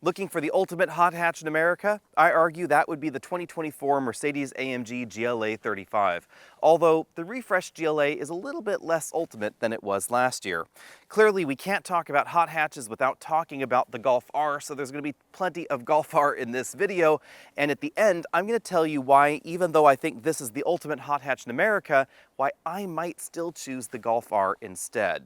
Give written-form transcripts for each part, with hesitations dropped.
Looking for the ultimate hot hatch in America? I argue that would be the 2024 Mercedes-AMG GLA 35, although the refreshed GLA is a little bit less ultimate than it was last year. Clearly, we can't talk about hot hatches without talking about the Golf R, so there's going to be plenty of Golf R in this video, and at the end, I'm going to tell you why, even though I think this is the ultimate hot hatch in America, why I might still choose the Golf R instead.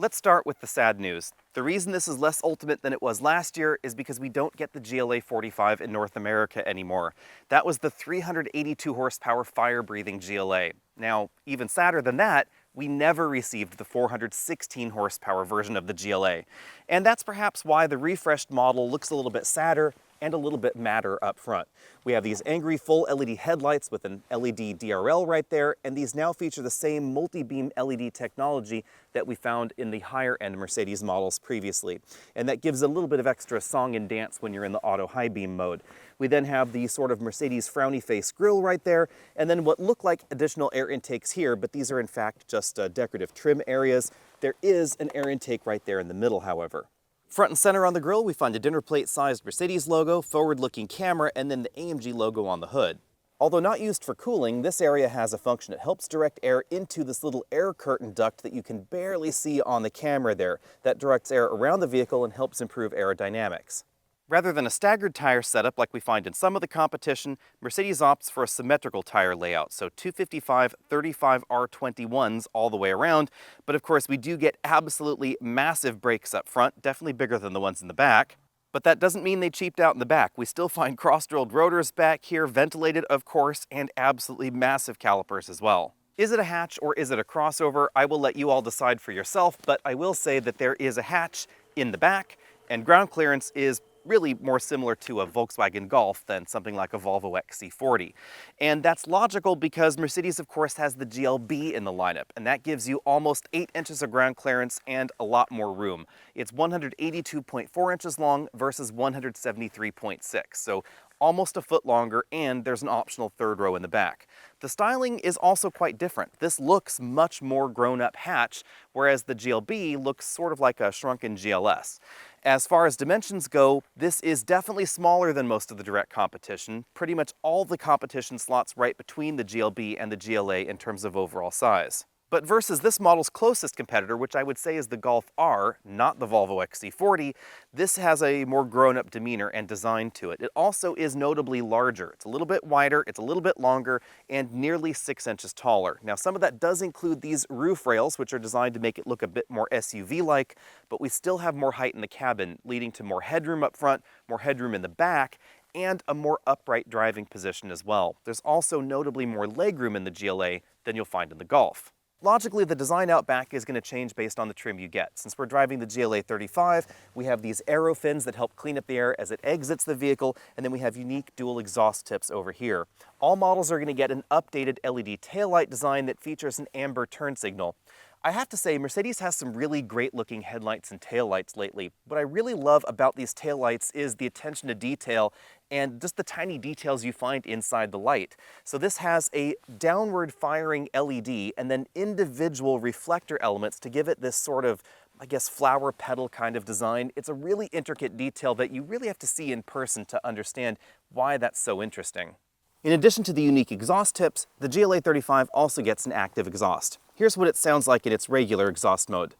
Let's start with the sad news. The reason this is less ultimate than it was last year is because we don't get the GLA 45 in North America anymore. That was the 382 horsepower fire-breathing GLA. Now, even sadder than that, we never received the 416 horsepower version of the GLA. And that's perhaps why the refreshed model looks a little bit sadder and a little bit madder up front. We have these angry full LED headlights with an LED DRL right there, and these now feature the same multi-beam LED technology that we found in the higher-end Mercedes models previously. And that gives a little bit of extra song and dance when you're in the auto high beam mode. We then have the sort of Mercedes frowny face grille right there, and then what look like additional air intakes here, but these are in fact just decorative trim areas. There is an air intake right there in the middle, however. Front and center on the grille, we find a dinner plate-sized Mercedes logo, forward-looking camera, and then the AMG logo on the hood. Although not used for cooling, this area has a function. It helps direct air into this little air curtain duct that you can barely see on the camera there. That directs air around the vehicle and helps improve aerodynamics. Rather than a staggered tire setup like we find in some of the competition, Mercedes opts for a symmetrical tire layout, so 255 35 R21s all the way around, but of course we do get absolutely massive brakes up front, definitely bigger than the ones in the back. But that doesn't mean they cheaped out in the back. We still find cross-drilled rotors back here, ventilated of course, and absolutely massive calipers as well. Is it a hatch or is it a crossover? I will let you all decide for yourself, but I will say that there is a hatch in the back, and ground clearance is really more similar to a Volkswagen Golf than something like a Volvo XC40. And that's logical because Mercedes, of course, has the GLB in the lineup, and that gives you almost 8 inches of ground clearance and a lot more room. It's 182.4 inches long versus 173.6, so almost a foot longer, and there's an optional third row in the back. The styling is also quite different. This looks much more grown-up hatch, whereas the GLB looks sort of like a shrunken GLS. As far as dimensions go, this is definitely smaller than most of the direct competition. Pretty much all the competition slots right between the GLB and the GLA in terms of overall size. But versus this model's closest competitor, which I would say is the Golf R, not the Volvo XC40, this has a more grown-up demeanor and design to it. It also is notably larger. It's a little bit wider, it's a little bit longer, and nearly 6 inches taller. Now, some of that does include these roof rails, which are designed to make it look a bit more SUV-like, but we still have more height in the cabin, leading to more headroom up front, more headroom in the back, and a more upright driving position as well. There's also notably more legroom in the GLA than you'll find in the Golf. Logically, the design out back is going to change based on the trim you get. Since we're driving the GLA 35, we have these aero fins that help clean up the air as it exits the vehicle, and then we have unique dual exhaust tips over here. All models are going to get an updated LED taillight design that features an amber turn signal. I have to say, Mercedes has some really great looking headlights and taillights lately. What I really love about these taillights is the attention to detail and just the tiny details you find inside the light. So this has a downward firing LED and then individual reflector elements to give it this sort of, I guess, flower petal kind of design. It's a really intricate detail that you really have to see in person to understand why that's so interesting. In addition to the unique exhaust tips, the GLA 35 also gets an active exhaust. Here's what it sounds like in its regular exhaust mode.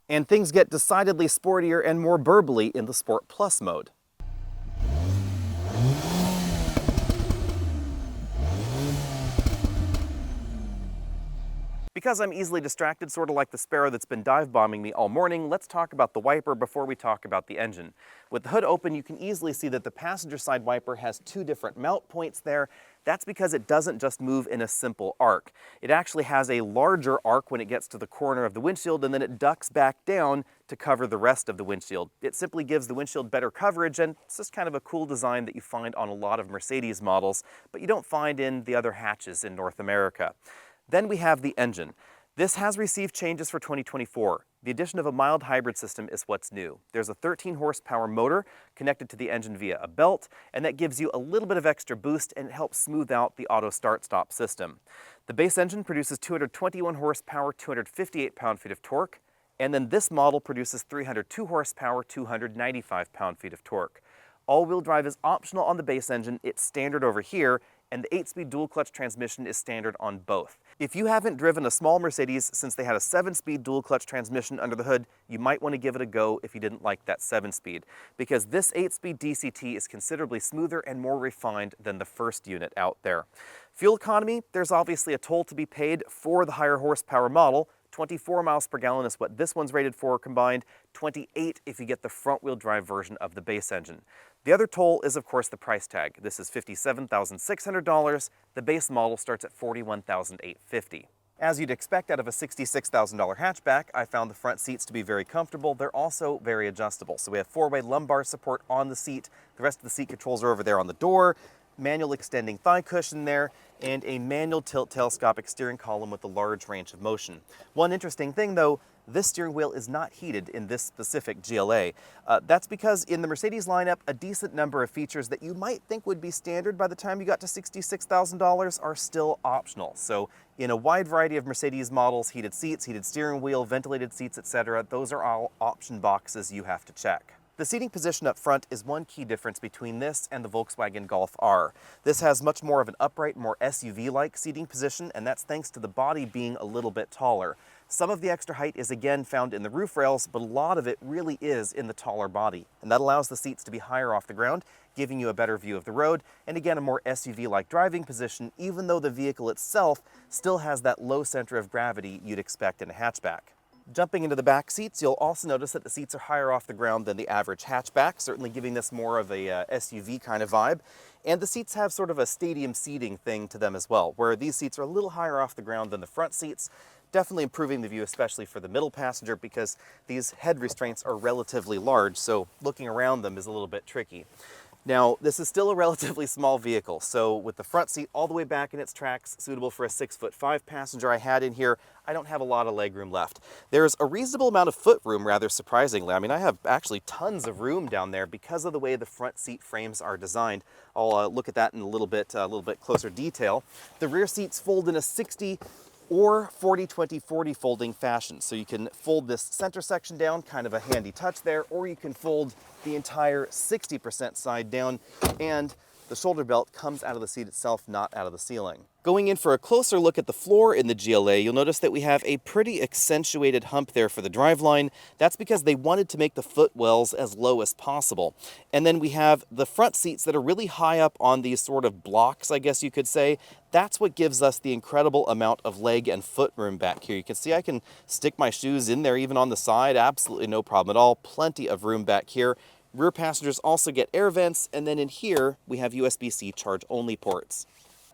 And things get decidedly sportier and more burbly in the Sport Plus mode. Because I'm easily distracted, sort of like the sparrow that's been dive bombing me all morning, let's talk about the wiper before we talk about the engine. With the hood open, you can easily see that the passenger side wiper has 2 different mount points there. That's because it doesn't just move in a simple arc. It actually has a larger arc when it gets to the corner of the windshield, and then it ducks back down to cover the rest of the windshield. It simply gives the windshield better coverage, and it's just kind of a cool design that you find on a lot of Mercedes models, but you don't find in the other hatches in North America. Then we have the engine. This has received changes for 2024. The addition of a mild hybrid system is what's new. There's a 13 horsepower motor connected to the engine via a belt, and that gives you a little bit of extra boost and it helps smooth out the auto start-stop system. The base engine produces 221 horsepower, 258 pound-feet of torque, and then this model produces 302 horsepower, 295 pound-feet of torque. All-wheel drive is optional on the base engine, it's standard over here, and the 8-speed dual-clutch transmission is standard on both. If you haven't driven a small Mercedes since they had a 7-speed dual-clutch transmission under the hood, you might want to give it a go if you didn't like that 7-speed, because this 8-speed DCT is considerably smoother and more refined than the first unit out there. Fuel economy, there's obviously a toll to be paid for the higher horsepower model. 24 miles per gallon is what this one's rated for combined, 28 if you get the front-wheel drive version of the base engine. The other toll is, of course, the price tag. This is $57,600. The base model starts at $41,850. As you'd expect out of a $66,000 hatchback, I found the front seats to be very comfortable. They're also very adjustable. So we have 4-way lumbar support on the seat. The rest of the seat controls are over there on the door. Manual extending thigh cushion there, and a manual tilt telescopic steering column with a large range of motion. One interesting thing though, this steering wheel is not heated in this specific GLA. That's because in the Mercedes lineup, a decent number of features that you might think would be standard by the time you got to $66,000 are still optional. So in a wide variety of Mercedes models, heated seats, heated steering wheel, ventilated seats, etc., those are all option boxes you have to check. The seating position up front is one key difference between this and the Volkswagen Golf R. This has much more of an upright, more SUV-like seating position, and that's thanks to the body being a little bit taller. Some of the extra height is again found in the roof rails, but a lot of it really is in the taller body, and that allows the seats to be higher off the ground, giving you a better view of the road, and again a more SUV-like driving position, even though the vehicle itself still has that low center of gravity you'd expect in a hatchback. Jumping into the back seats, you'll also notice that the seats are higher off the ground than the average hatchback, certainly giving this more of a SUV kind of vibe. And the seats have sort of a stadium seating thing to them as well, where these seats are a little higher off the ground than the front seats, definitely improving the view, especially for the middle passenger, because these head restraints are relatively large, so looking around them is a little bit tricky. Now, this is still a relatively small vehicle, so with the front seat all the way back in its tracks, suitable for a 6'5" passenger I had in here, I don't have a lot of legroom left. There's a reasonable amount of footroom, rather surprisingly. I mean, I have actually tons of room down there because of the way the front seat frames are designed. I'll look at that in a little bit closer detail. The rear seats fold in a 60 or 40-20-40 folding fashion. So you can fold this center section down, kind of a handy touch there, or you can fold the entire 60% side down, and the shoulder belt comes out of the seat itself, not out of the ceiling. Going in for a closer look at the floor in the GLA, you'll notice that we have a pretty accentuated hump there for the driveline. That's because they wanted to make the footwells as low as possible. And then we have the front seats that are really high up on these sort of blocks, I guess you could say. That's what gives us the incredible amount of leg and foot room back here. You can see I can stick my shoes in there even on the side, absolutely no problem at all. Plenty of room back here. Rear passengers also get air vents, and then in here we have USB-C charge-only ports.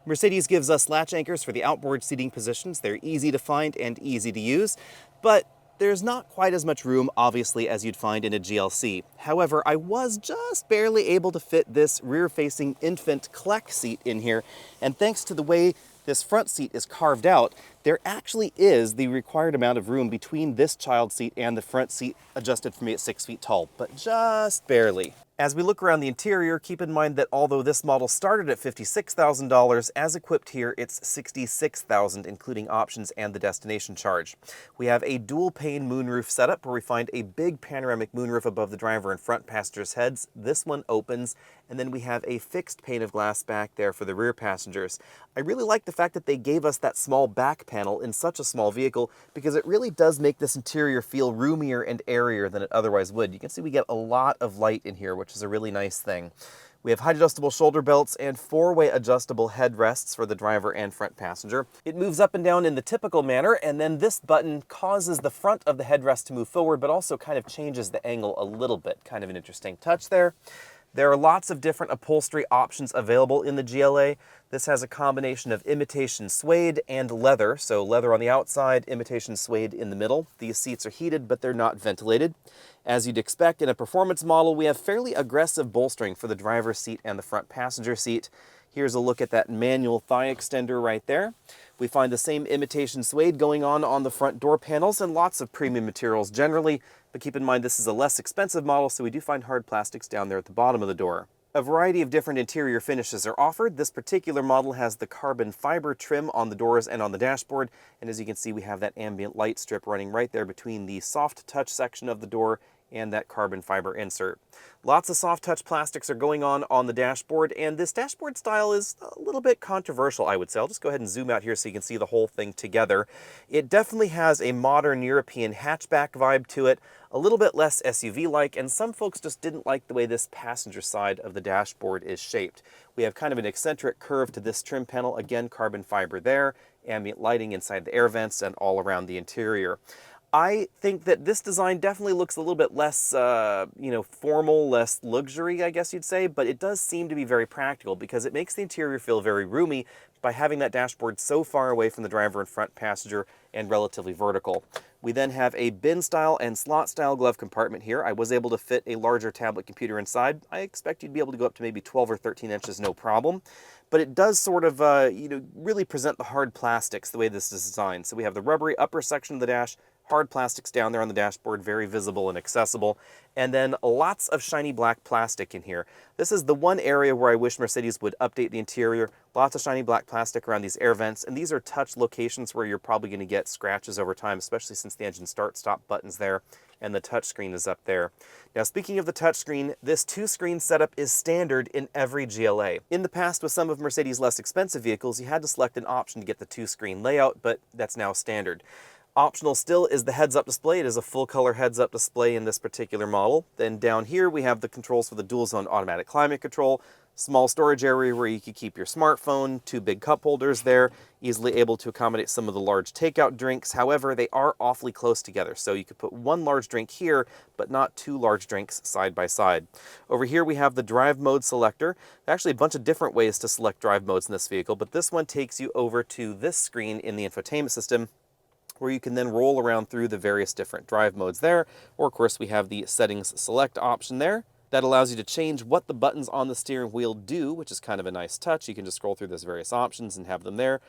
Mercedes gives us latch anchors for the outboard seating positions. They're easy to find and easy to use, but there's not quite as much room, obviously, as you'd find in a GLC. However, I was just barely able to fit this rear-facing infant Kleck seat in here, and thanks to the way this front seat is carved out, there actually is the required amount of room between this child seat and the front seat, adjusted for me at 6 feet tall, but just barely. As we look around the interior, keep in mind that although this model started at $56,000, as equipped here, it's $66,000, including options and the destination charge. We have a dual-pane moonroof setup where we find a big panoramic moonroof above the driver and front passengers' heads. This one opens, and then we have a fixed pane of glass back there for the rear passengers. I really like the fact that they gave us that small back panel in such a small vehicle, because it really does make this interior feel roomier and airier than it otherwise would. You can see we get a lot of light in here, which is a really nice thing. We have height adjustable shoulder belts and 4-way adjustable headrests for the driver and front passenger. It moves up and down in the typical manner, and then this button causes the front of the headrest to move forward, but also kind of changes the angle a little bit. Kind of an interesting touch there. There are lots of different upholstery options available in the GLA. This has a combination of imitation suede and leather, so leather on the outside, imitation suede in the middle. These seats are heated, but they're not ventilated. As you'd expect in a performance model, we have fairly aggressive bolstering for the driver's seat and the front passenger seat. Here's a look at that manual thigh extender right there. We find the same imitation suede going on the front door panels and lots of premium materials generally, but keep in mind this is a less expensive model, so we do find hard plastics down there at the bottom of the door. A variety of different interior finishes are offered. This particular model has the carbon fiber trim on the doors and on the dashboard, and as you can see we have that ambient light strip running right there between the soft touch section of the door and that carbon fiber insert. Lots of soft touch plastics are going on the dashboard, and this dashboard style is a little bit controversial, I would say. I'll just go ahead and zoom out here so you can see the whole thing together. It definitely has a modern European hatchback vibe to it, a little bit less SUV-like, and some folks just didn't like the way this passenger side of the dashboard is shaped. We have kind of an eccentric curve to this trim panel, again carbon fiber there, ambient lighting inside the air vents and all around the interior. I think that this design definitely looks a little bit less, formal, less luxury, I guess you'd say, but it does seem to be very practical because it makes the interior feel very roomy by having that dashboard so far away from the driver and front passenger and relatively vertical. We then have a bin-style and slot-style glove compartment here. I was able to fit a larger tablet computer inside. I expect you'd be able to go up to maybe 12 or 13 inches, no problem. But it does sort of, really present the hard plastics the way this is designed. So we have the rubbery upper section of the dash, hard plastics down there on the dashboard, very visible and accessible, and then lots of shiny black plastic in here. This is the one area where I wish Mercedes would update the interior. Lots of shiny black plastic around these air vents, and these are touch locations where you're probably going to get scratches over time, especially since the engine start-stop button's there, and the touchscreen is up there. Now, speaking of the touchscreen, this two-screen setup is standard in every GLA. In the past, with some of Mercedes' less expensive vehicles, you had to select an option to get the two-screen layout, but that's now standard. Optional still is the heads-up display. It is a full-color heads-up display in this particular model. Then down here we have the controls for the dual-zone automatic climate control, small storage area where you could keep your smartphone, two big cup holders there, easily able to accommodate some of the large takeout drinks. However, they are awfully close together, so you could put one large drink here, but not two large drinks side by side. Over here we have the drive mode selector. There's actually a bunch of different ways to select drive modes in this vehicle, but this one takes you over to this screen in the infotainment system, where you can then roll around through the various different drive modes there. Or of course we have the settings select option there. That allows you to change what the buttons on the steering wheel do, which is kind of a nice touch. You can just scroll through those various options and have them there.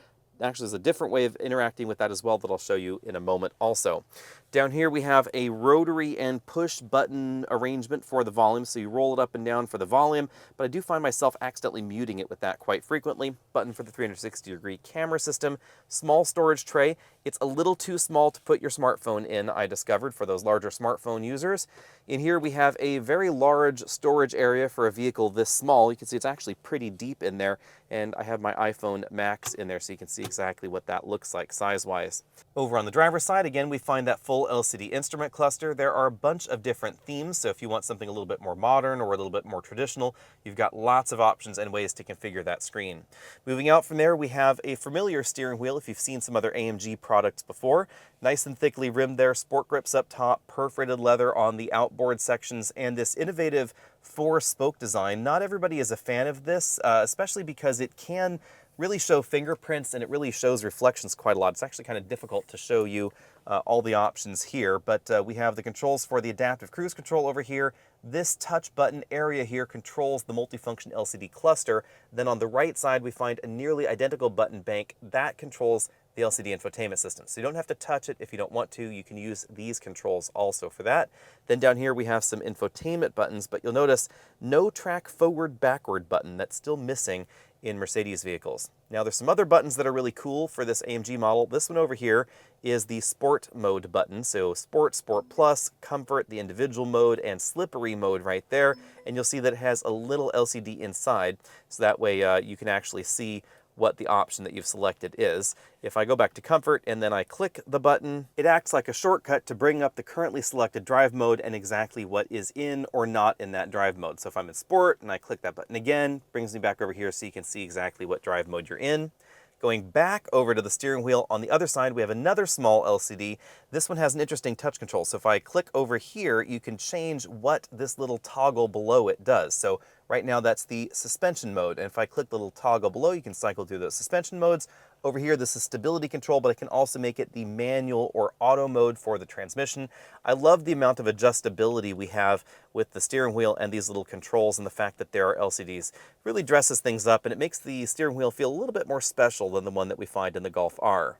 Actually, there's a different way of interacting with that as well that I'll show you in a moment also. Down here we have a rotary and push button arrangement for the volume, so you roll it up and down for the volume, but I do find myself accidentally muting it with that quite frequently. Button for the 360-degree camera system, small storage tray. It's a little too small to put your smartphone in, I discovered, for those larger smartphone users. In here we have a very large storage area for a vehicle this small. You can see it's actually pretty deep in there, and I have my iPhone Max in there so you can see exactly what that looks like size-wise. Over on the driver's side, again, we find that full LCD instrument cluster. There are a bunch of different themes, so if you want something a little bit more modern or a little bit more traditional, you've got lots of options and ways to configure that screen. Moving out from there, we have a familiar steering wheel if you've seen some other AMG products before. Nice and thickly rimmed there, sport grips up top, perforated leather on the outboard sections, and this innovative four-spoke design. Not everybody is a fan of this, especially because it can really show fingerprints and it really shows reflections quite a lot. It's actually kind of difficult to show you all the options here, but we have the controls for the adaptive cruise control over here. This touch button area here controls the multifunction LCD cluster. Then on the right side, we find a nearly identical button bank that controls the LCD infotainment system. So you don't have to touch it if you don't want to. You can use these controls also for that. Then down here we have some infotainment buttons, but you'll notice no track forward-backward button. That's still missing in Mercedes vehicles. Now there's some other buttons that are really cool for this AMG model. This one over here is the Sport mode button. So Sport, Sport Plus, Comfort, the individual mode, and Slippery mode right there. And you'll see that it has a little LCD inside, so that way you can actually see what the option that you've selected is. If I go back to Comfort and then I click the button, it acts like a shortcut to bring up the currently selected drive mode and exactly what is in or not in that drive mode. So if I'm in Sport and I click that button again, brings me back over here so you can see exactly what drive mode you're in. Going back over to the steering wheel, on the other side we have another small LCD. This one has an interesting touch control. So if I click over here, you can change what this little toggle below it does. So right now that's the suspension mode. And if I click the little toggle below, you can cycle through those suspension modes. Over here, this is stability control, but I can also make it the manual or auto mode for the transmission. I love the amount of adjustability we have with the steering wheel and these little controls, and the fact that there are LCDs really dresses things up, and it makes the steering wheel feel a little bit more special than the one that we find in the Golf R.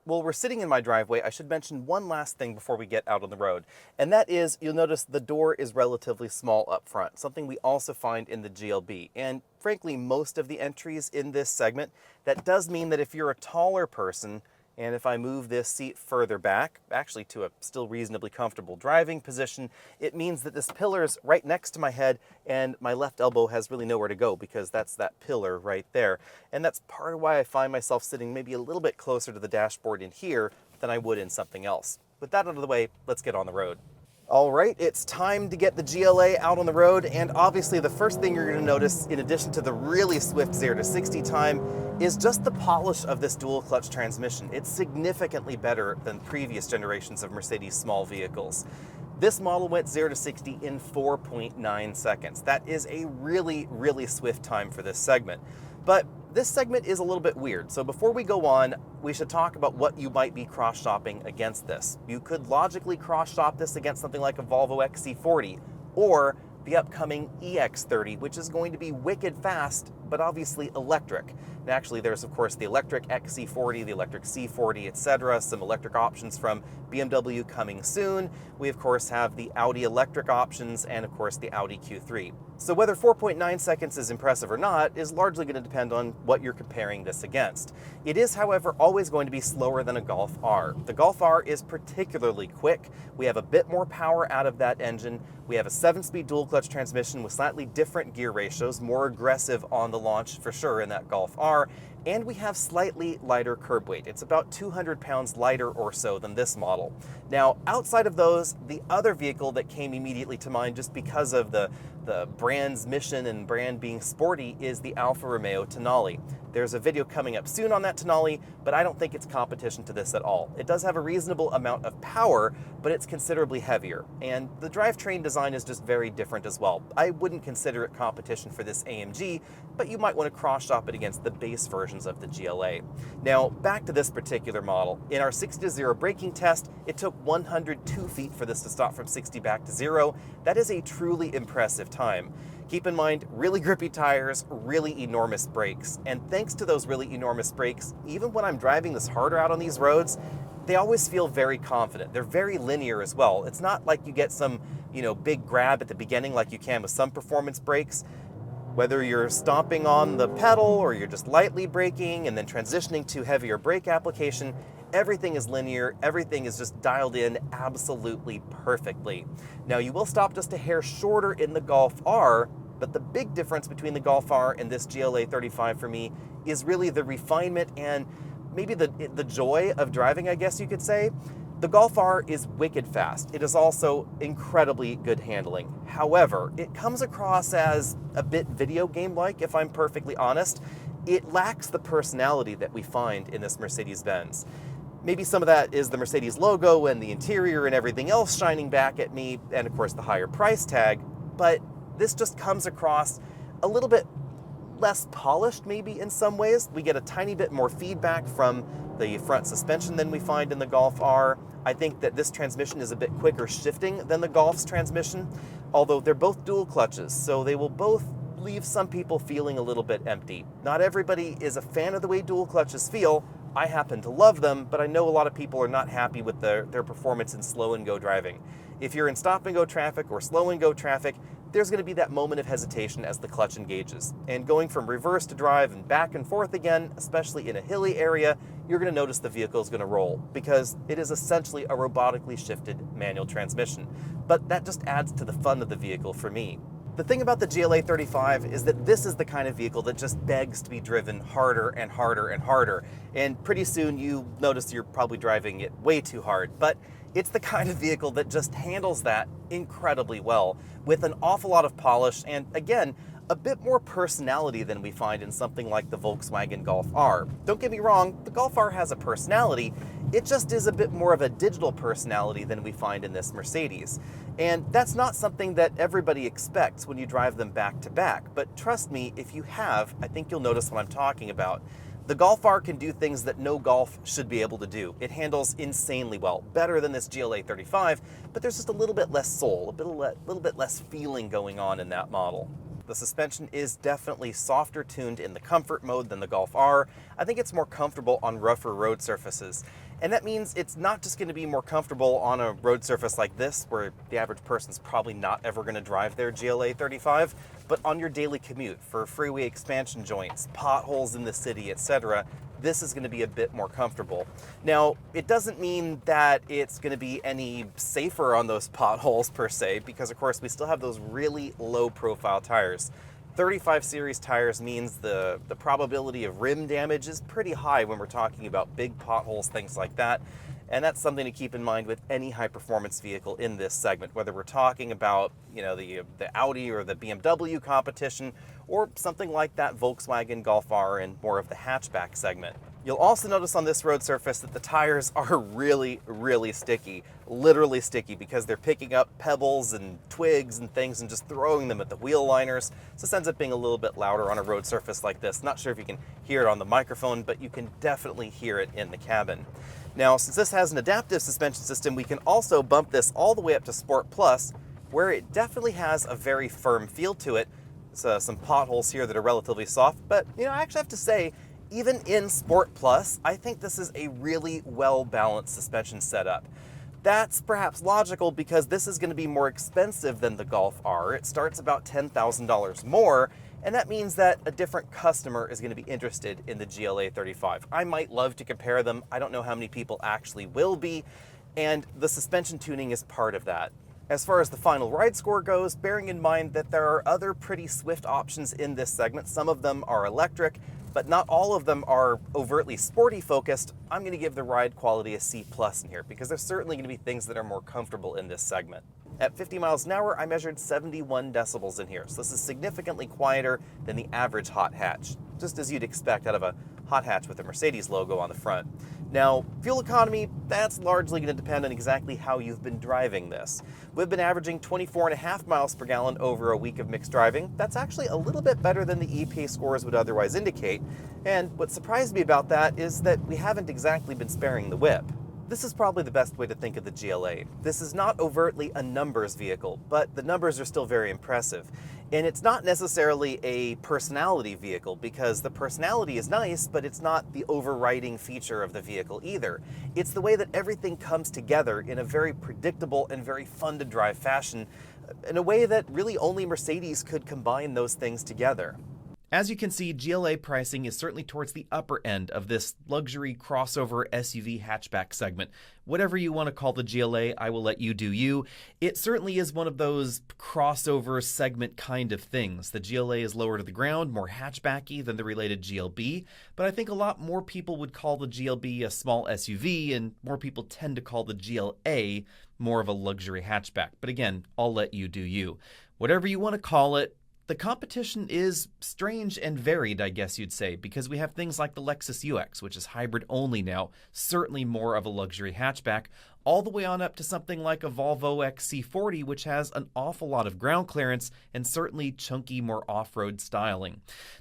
Well, we're sitting in my driveway. I should mention one last thing before we get out on the road, and that is, you'll notice the door is relatively small up front, something we also find in the GLB. And frankly, most of the entries in this segment, that does mean that if you're a taller person, and if I move this seat further back, actually to a still reasonably comfortable driving position, it means that this pillar is right next to my head and my left elbow has really nowhere to go, because that's that pillar right there. And that's part of why I find myself sitting maybe a little bit closer to the dashboard in here than I would in something else. With that out of the way, let's get on the road. All right, it's time to get the GLA out on the road, and obviously the first thing you're going to notice, in addition to the really swift 0 to 60 time, is just the polish of this dual clutch transmission. It's significantly better than previous generations of Mercedes small vehicles. This model went 0 to 60 in 4.9 seconds. That is a really, really swift time for this segment. But this segment is a little bit weird, so before we go on, we should talk about what you might be cross-shopping against this. You could logically cross-shop this against something like a Volvo XC40, or the upcoming EX30, which is going to be wicked fast, but obviously electric. And actually, there's of course the electric XC40, the electric C40, etc., some electric options from BMW coming soon. We of course have the Audi electric options, and of course the Audi Q3. So whether 4.9 seconds is impressive or not is largely going to depend on what you're comparing this against. It is, however, always going to be slower than a Golf R. The Golf R is particularly quick. We have a bit more power out of that engine. We have a 7-speed dual clutch transmission with slightly different gear ratios, more aggressive on the launch for sure in that Golf R. And we have slightly lighter curb weight. It's about 200 pounds lighter or so than this model. Now, outside of those, the other vehicle that came immediately to mind just because of the brand's mission and brand being sporty is the Alfa Romeo Tonale. There's a video coming up soon on that Tonale, but I don't think it's competition to this at all. It does have a reasonable amount of power, but it's considerably heavier. And the drivetrain design is just very different as well. I wouldn't consider it competition for this AMG, but you might want to cross-shop it against the base versions of the GLA. Now, back to this particular model. In our 60 to 0 braking test, it took 102 feet for this to stop from 60 back to 0. That is a truly impressive time. Keep in mind, really grippy tires, really enormous brakes. And thanks to those really enormous brakes, even when I'm driving this harder out on these roads, they always feel very confident. They're very linear as well. It's not like you get some, big grab at the beginning like you can with some performance brakes. Whether you're stomping on the pedal or you're just lightly braking and then transitioning to heavier brake application, everything is linear, everything is just dialed in absolutely perfectly. Now, you will stop just a hair shorter in the Golf R, but the big difference between the Golf R and this GLA 35 for me is really the refinement and maybe the joy of driving, I guess you could say. The Golf R is wicked fast. It is also incredibly good handling. However, it comes across as a bit video game-like, if I'm perfectly honest. It lacks the personality that we find in this Mercedes-Benz. Maybe some of that is the Mercedes logo and the interior and everything else shining back at me, and of course the higher price tag, but this just comes across a little bit less polished maybe in some ways. We get a tiny bit more feedback from the front suspension than we find in the Golf R. I think that this transmission is a bit quicker shifting than the Golf's transmission, although they're both dual clutches, so they will both leave some people feeling a little bit empty. Not everybody is a fan of the way dual clutches feel. I happen to love them, but I know a lot of people are not happy with their performance in slow and go driving. If you're in stop and go traffic or slow and go traffic, there's going to be that moment of hesitation as the clutch engages. And going from reverse to drive and back and forth again, especially in a hilly area, you're going to notice the vehicle is going to roll because it is essentially a robotically shifted manual transmission. But that just adds to the fun of the vehicle for me. The thing about the GLA 35 is that this is the kind of vehicle that just begs to be driven harder and harder and harder. And pretty soon you notice you're probably driving it way too hard. But it's the kind of vehicle that just handles that incredibly well with an awful lot of polish and, again, a bit more personality than we find in something like the Volkswagen Golf R. Don't get me wrong, the Golf R has a personality. It just is a bit more of a digital personality than we find in this Mercedes. And that's not something that everybody expects when you drive them back to back. But trust me, if you have, I think you'll notice what I'm talking about. The Golf R can do things that no Golf should be able to do. It handles insanely well, better than this GLA 35, but there's just a little bit less soul, a little bit less feeling going on in that model. The suspension is definitely softer tuned in the comfort mode than the Golf R. I think it's more comfortable on rougher road surfaces. And that means it's not just going to be more comfortable on a road surface like this, where the average person's probably not ever going to drive their GLA 35, but on your daily commute for freeway expansion joints, potholes in the city, etc. This is going to be a bit more comfortable. Now, it doesn't mean that it's going to be any safer on those potholes per se, because of course we still have those really low profile tires. 35 series tires means the probability of rim damage is pretty high when we're talking about big potholes, things like that. And that's something to keep in mind with any high performance vehicle in this segment, whether we're talking about, the Audi or the BMW competition, or something like that Volkswagen Golf R in more of the hatchback segment. You'll also notice on this road surface that the tires are really, really sticky, literally sticky, because they're picking up pebbles and twigs and things and just throwing them at the wheel liners. So this ends up being a little bit louder on a road surface like this. Not sure if you can hear it on the microphone, but you can definitely hear it in the cabin. Now, since this has an adaptive suspension system, we can also bump this all the way up to Sport Plus, where it definitely has a very firm feel to it. Some potholes here that are relatively soft, but I actually have to say, even in Sport Plus, I think this is a really well-balanced suspension setup. That's perhaps logical because this is going to be more expensive than the Golf R. It starts about $10,000 more, and that means that a different customer is going to be interested in the GLA 35. I might love to compare them. I don't know how many people actually will be, and the suspension tuning is part of that. As far as the final ride score goes, bearing in mind that there are other pretty swift options in this segment, some of them are electric, but not all of them are overtly sporty focused, I'm going to give the ride quality a C+ in here, because there's certainly going to be things that are more comfortable in this segment. At 50 miles an hour, I measured 71 decibels in here, so this is significantly quieter than the average hot hatch, just as you'd expect out of a hot hatch with a Mercedes logo on the front. Now, fuel economy, that's largely going to depend on exactly how you've been driving this. We've been averaging 24.5 miles per gallon over a week of mixed driving. That's actually a little bit better than the EPA scores would otherwise indicate. And what surprised me about that is that we haven't exactly been sparing the whip. This is probably the best way to think of the GLA. This is not overtly a numbers vehicle, but the numbers are still very impressive. And it's not necessarily a personality vehicle, because the personality is nice, but it's not the overriding feature of the vehicle either. It's the way that everything comes together in a very predictable and very fun to drive fashion, in a way that really only Mercedes could combine those things together. As you can see, GLA pricing is certainly towards the upper end of this luxury crossover SUV hatchback segment. Whatever you want to call the GLA, I will let you do you. It certainly is one of those crossover segment kind of things. The GLA is lower to the ground, more hatchbacky than the related GLB, but I think a lot more people would call the GLB a small SUV, and more people tend to call the GLA more of a luxury hatchback. But again, I'll let you do you. Whatever you want to call it, the competition is strange and varied, I guess you'd say, because we have things like the Lexus UX, which is hybrid only now, certainly more of a luxury hatchback, all the way on up to something like a Volvo XC40, which has an awful lot of ground clearance and certainly chunky, more off-road styling.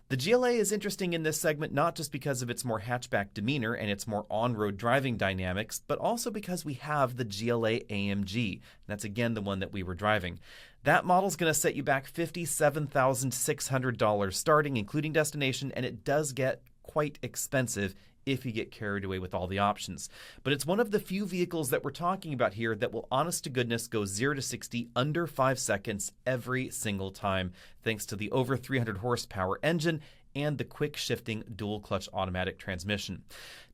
The GLA is interesting in this segment not just because of its more hatchback demeanor and its more on-road driving dynamics, but also because we have the GLA AMG. That's again the one that we were driving. That model's going to set you back $57,600 starting, including destination, and it does get quite expensive if you get carried away with all the options. But it's one of the few vehicles that we're talking about here that will, honest to goodness, go 0 to 60 under 5 seconds every single time, thanks to the over 300 horsepower engine and the quick shifting dual clutch automatic transmission.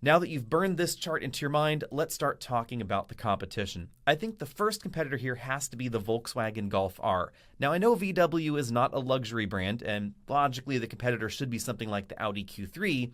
Now that you've burned this chart into your mind, let's start talking about the competition. I think the first competitor here has to be the Volkswagen Golf R. Now I know VW is not a luxury brand, and logically the competitor should be something like the Audi Q3,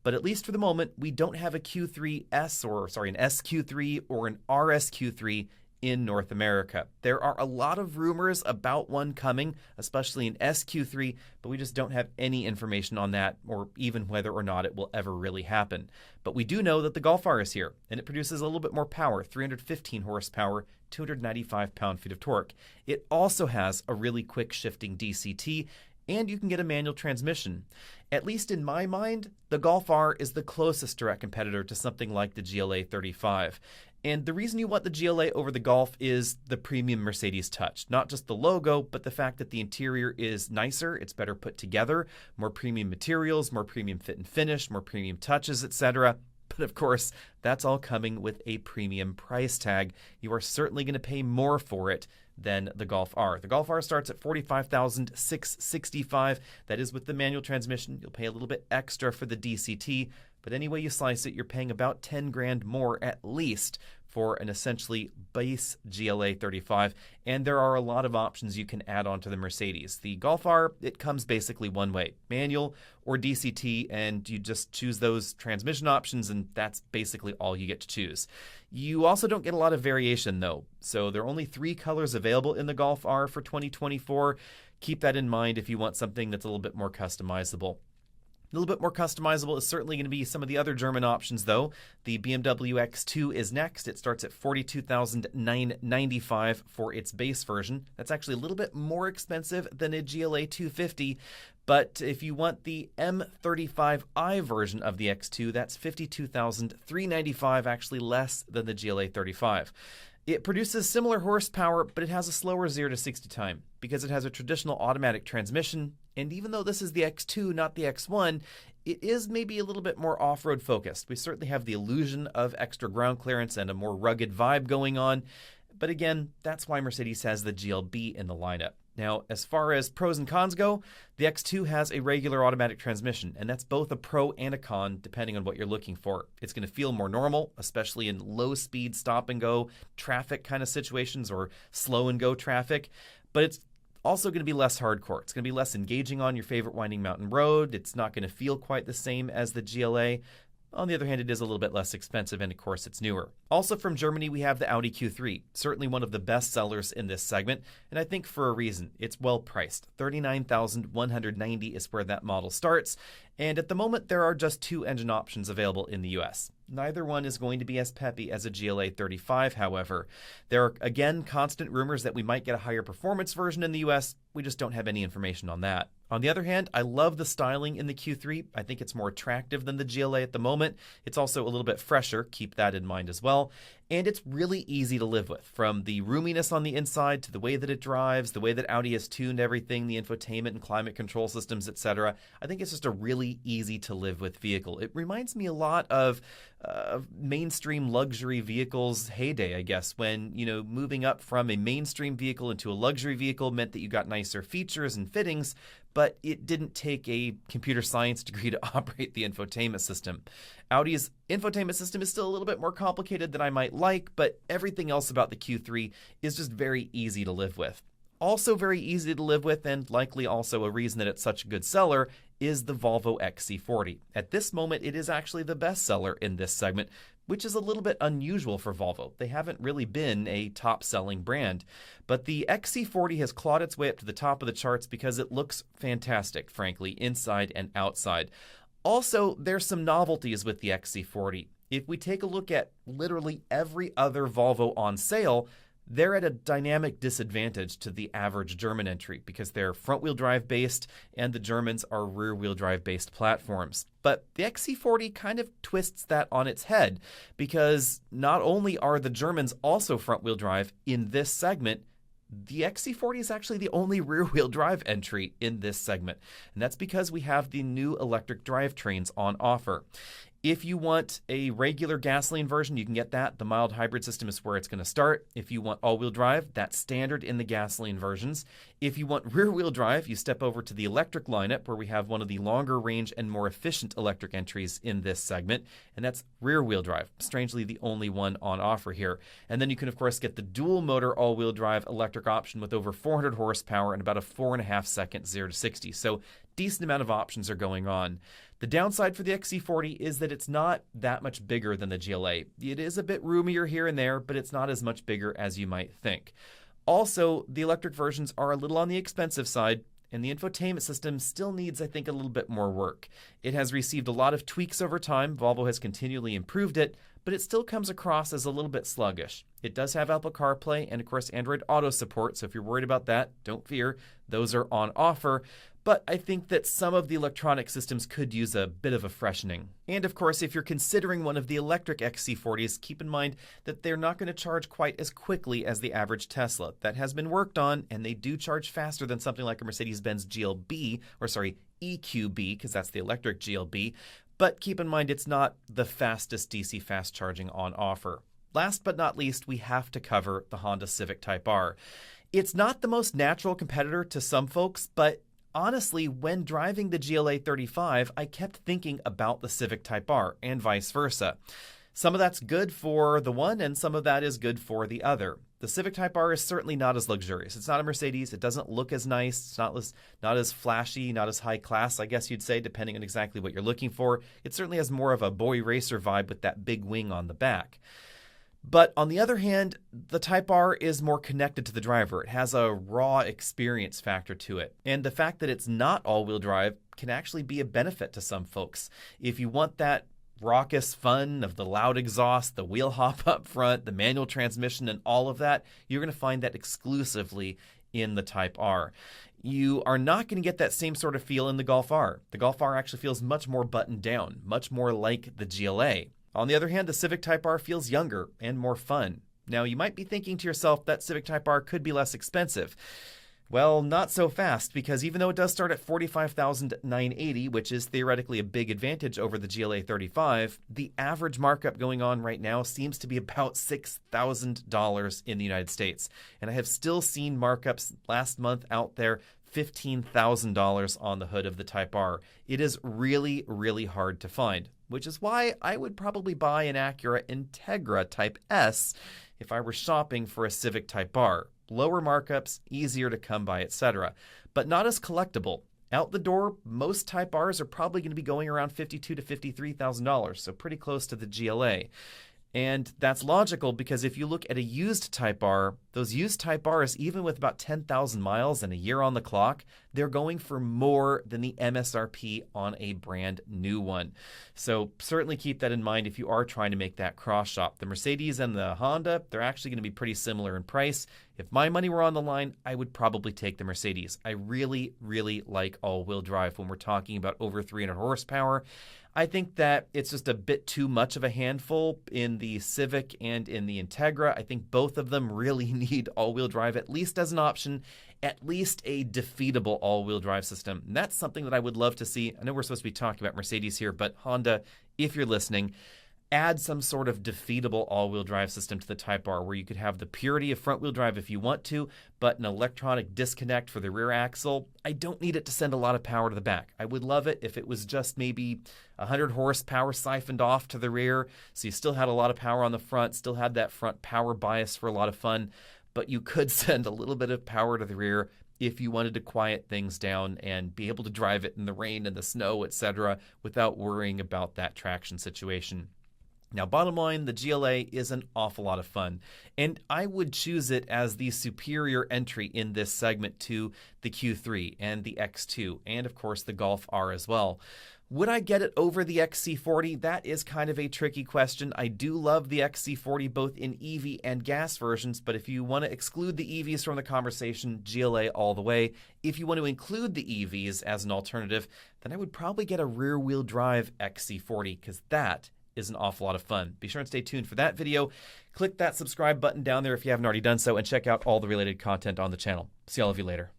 but at least for the moment, we don't have a Q3S, an SQ3 or an RSQ3 in North America. There are a lot of rumors about one coming, especially an SQ3, but we just don't have any information on that or even whether or not it will ever really happen. But we do know that the Golf R is here, and it produces a little bit more power, 315 horsepower, 295 pound-feet of torque. It also has a really quick shifting DCT, and you can get a manual transmission. At least in my mind, the Golf R is the closest direct competitor to something like the GLA 35. And the reason you want the GLA over the Golf is the premium Mercedes touch. Not just the logo, but the fact that the interior is nicer, it's better put together, more premium materials, more premium fit and finish, more premium touches, etc. But of course, that's all coming with a premium price tag. You are certainly going to pay more for it than the Golf R. The Golf R starts at $45,665. That is with the manual transmission. You'll pay a little bit extra for the DCT, but any way you slice it, you're paying about 10 grand more at least for an essentially base GLA 35, and there are a lot of options you can add on to the Mercedes. The Golf R, it comes basically one way, manual or DCT, and you just choose those transmission options, and that's basically all you get to choose. You also don't get a lot of variation, though, so there are only 3 colors available in the Golf R for 2024. Keep that in mind if you want something that's a little bit more customizable. A little bit more customizable is certainly going to be some of the other German options, though. The BMW X2 is next. It starts at $42,995 for its base version. That's actually a little bit more expensive than a GLA 250, but if you want the M35i version of the X2, that's $52,395, actually less than the GLA 35. It produces similar horsepower, but it has a slower 0 to 60 time because it has a traditional automatic transmission. And even though this is the X2, not the X1, it is maybe a little bit more off-road focused. We certainly have the illusion of extra ground clearance and a more rugged vibe going on. But again, that's why Mercedes has the GLB in the lineup. Now, as far as pros and cons go, the X2 has a regular automatic transmission, and that's both a pro and a con depending on what you're looking for. It's going to feel more normal, especially in low-speed stop-and-go traffic kind of situations or slow-and-go traffic, but it's also going to be less hardcore. It's going to be less engaging on your favorite winding mountain road. It's not going to feel quite the same as the GLA. On the other hand, it is a little bit less expensive, and of course, it's newer. Also from Germany, we have the Audi Q3, certainly one of the best sellers in this segment, and I think for a reason. It's well priced. $39,190 is where that model starts, and at the moment, there are just 2 engine options available in the US. Neither one is going to be as peppy as a GLA 35, however. There are, again, constant rumors that we might get a higher performance version in the US. We just don't have any information on that. On the other hand, I love the styling in the Q3. I think it's more attractive than the GLA at the moment. It's also a little bit fresher, keep that in mind as well. And it's really easy to live with, from the roominess on the inside to the way that it drives, the way that Audi has tuned everything, the infotainment and climate control systems, etc. I think it's just a really easy to live with vehicle. It reminds me a lot of mainstream luxury vehicles heyday, I guess, when, moving up from a mainstream vehicle into a luxury vehicle meant that you got nicer features and fittings, but it didn't take a computer science degree to operate the infotainment system. Audi's infotainment system is still a little bit more complicated than I might like, but everything else about the Q3 is just very easy to live with. Also very easy to live with, and likely also a reason that it's such a good seller, is the Volvo XC40. At this moment, it is actually the best seller in this segment, which is a little bit unusual for Volvo. They haven't really been a top-selling brand. But the XC40 has clawed its way up to the top of the charts because it looks fantastic, frankly, inside and outside. Also, there's some novelties with the XC40. If we take a look at literally every other Volvo on sale, they're at a dynamic disadvantage to the average German entry because they're front-wheel drive based and the Germans are rear-wheel drive based platforms. But the XC40 kind of twists that on its head because not only are the Germans also front-wheel drive in this segment, the XC40 is actually the only rear-wheel drive entry in this segment. And that's because we have the new electric drivetrains on offer. If you want a regular gasoline version, you can get that. The mild hybrid system is where it's going to start. If you want all-wheel drive, that's standard in the gasoline versions. If you want rear-wheel drive, you step over to the electric lineup where we have one of the longer range and more efficient electric entries in this segment, and that's rear-wheel drive, strangely the only one on offer here. And then you can, of course, get the dual-motor all-wheel drive electric option with over 400 horsepower and about a 4.5-second 0 to 60. So decent amount of options are going on. The downside for the XC40 is that it's not that much bigger than the GLA. It is a bit roomier here and there, but it's not as much bigger as you might think. Also, the electric versions are a little on the expensive side, and the infotainment system still needs, I think, a little bit more work. It has received a lot of tweaks over time. Volvo has continually improved it, but it still comes across as a little bit sluggish. It does have Apple CarPlay and, of course, Android Auto support, so if you're worried about that, don't fear. Those are on offer. But I think that some of the electronic systems could use a bit of a freshening. And of course, if you're considering one of the electric XC40s, keep in mind that they're not going to charge quite as quickly as the average Tesla. That has been worked on, and they do charge faster than something like a Mercedes-Benz EQB, because that's the electric GLB. But keep in mind, it's not the fastest DC fast charging on offer. Last but not least, we have to cover the Honda Civic Type R. It's not the most natural competitor to some folks, but honestly, when driving the GLA 35, I kept thinking about the Civic Type R and vice versa. Some of that's good for the one and some of that is good for the other. The Civic Type R is certainly not as luxurious. It's not a Mercedes. It doesn't look as nice. It's not as flashy, not as high class, I guess you'd say, depending on exactly what you're looking for. It certainly has more of a boy racer vibe with that big wing on the back. But on the other hand, the Type R is more connected to the driver. It has a raw experience factor to it. And the fact that it's not all-wheel drive can actually be a benefit to some folks. If you want that raucous fun of the loud exhaust, the wheel hop up front, the manual transmission, and all of that, you're going to find that exclusively in the Type R. You are not going to get that same sort of feel in the Golf R. The Golf R actually feels much more buttoned down, much more like the GLA. On the other hand, the Civic Type R feels younger and more fun. Now, you might be thinking to yourself that Civic Type R could be less expensive. Well, not so fast, because even though it does start at $45,980, which is theoretically a big advantage over the GLA 35, the average markup going on right now seems to be about $6,000 in the United States. And I have still seen markups last month out there, $15,000 on the hood of the Type R. It is really, really hard to find, which is why I would probably buy an Acura Integra Type S if I were shopping for a Civic Type R. Lower markups, easier to come by, etc., but not as collectible. Out the door, most Type Rs are probably going to be going around $52,000 to $53,000, so pretty close to the GLA. And that's logical because if you look at a used Type R, those used Type Rs, even with about 10,000 miles and a year on the clock, they're going for more than the MSRP on a brand new one. So certainly keep that in mind if you are trying to make that cross shop. The Mercedes and the Honda, they're actually going to be pretty similar in price. If my money were on the line, I would probably take the Mercedes. I really, really like all-wheel drive when we're talking about over 300 horsepower. I think that it's just a bit too much of a handful in the Civic and in the Integra. I think both of them really need all-wheel drive, at least as an option, at least a defeatable all-wheel drive system. And that's something that I would love to see. I know we're supposed to be talking about Mercedes here, but Honda, if you're listening, add some sort of defeatable all-wheel drive system to the Type R where you could have the purity of front-wheel drive if you want to, but an electronic disconnect for the rear axle. I don't need it to send a lot of power to the back. I would love it if it was just maybe 100 horsepower siphoned off to the rear, so you still had a lot of power on the front, still had that front power bias for a lot of fun, but you could send a little bit of power to the rear if you wanted to quiet things down and be able to drive it in the rain and the snow, etc., without worrying about that traction situation. Now, bottom line, the GLA is an awful lot of fun, and I would choose it as the superior entry in this segment to the Q3 and the X2, and of course the Golf R as well. Would I get it over the XC40? That is kind of a tricky question. I do love the XC40 both in EV and gas versions, but if you want to exclude the EVs from the conversation, GLA all the way. If you want to include the EVs as an alternative, then I would probably get a rear-wheel drive XC40, because that is an awful lot of fun. Be sure and stay tuned for that video. Click that subscribe button down there if you haven't already done so, and check out all the related content on the channel. See all of you later.